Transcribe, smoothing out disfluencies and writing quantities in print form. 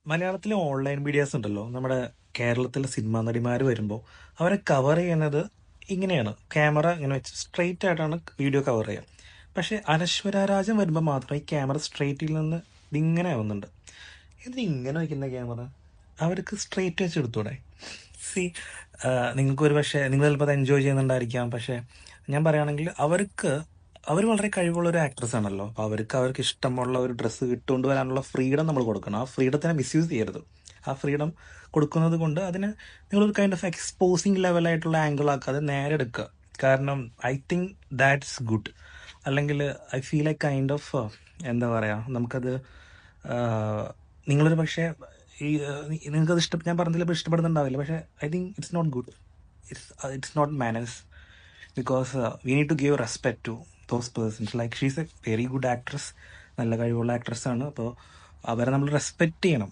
മലയാളത്തിലെ online medias ഉണ്ടല്ലോ, നമ്മുടെ കേരളത്തിലെ സിനിമാ നടിമാർ വരുമ്പോൾ അവരെ കവർ ചെയ്യുന്നത് ഇങ്ങനെയാണ്. ക്യാമറ ഇങ്ങനെ വെച്ച് സ്ട്രെയിറ്റ് ആയിട്ടാണ് വീഡിയോ കവർ ചെയ്യുക. പക്ഷേ അനശ്വര രാജൻ വരുമ്പോൾ മാത്രം ഈ ക്യാമറ സ്ട്രെയിറ്റിൽ നിന്ന് ഇതിങ്ങനെ ആവുന്നുണ്ട്. ഇതിങ്ങനെ വയ്ക്കുന്ന ക്യാമറ അവർക്ക് സ്ട്രെയിറ്റ് വെച്ച് എടുത്തൂടെ? സി, നിങ്ങൾക്കൊരു പക്ഷേ നിങ്ങൾ ചിലപ്പോൾ അത് എൻജോയ് ചെയ്യുന്നുണ്ടായിരിക്കാം. പക്ഷേ ഞാൻ പറയുകയാണെങ്കിൽ അവർ വളരെ കഴിവുള്ള ഒരു ആക്ട്രസ് ആണല്ലോ. അപ്പോൾ അവർക്ക് ഇഷ്ടമുള്ള ഒരു ഡ്രസ്സ് ഇട്ടുകൊണ്ട് വരാനുള്ള ഫ്രീഡം നമ്മൾ കൊടുക്കണം. ആ ഫ്രീഡത്തിനെ മിസ്യൂസ് ചെയ്യരുത്. ആ ഫ്രീഡം കൊടുക്കുന്നത് കൊണ്ട് അതിന് നിങ്ങളൊരു കൈൻഡ് ഓഫ് എക്സ്പോസിങ് ലെവലായിട്ടുള്ള ആംഗിൾ ആക്കാതെ നേരെ എടുക്കുക. കാരണം ഐ തിങ്ക് ദാറ്റ്സ് ഗുഡ്. അല്ലെങ്കിൽ I feel like kind of എന്താ പറയുക, നമുക്കത് നിങ്ങളൊരു പക്ഷേ നിങ്ങൾക്കത് ഞാൻ പറഞ്ഞതിൽ ഇഷ്ടപ്പെടുന്നുണ്ടാവില്ല. പക്ഷേ I think it's not good. It's not manners. Because we need to give respect to those persons. Like she's a very good actress, നല്ല കഴിവുള്ള ആക്ട്രസ് ആണ്. അപ്പോൾ അവരെ നമ്മൾ റെസ്പെക്റ്റ് ചെയ്യണം.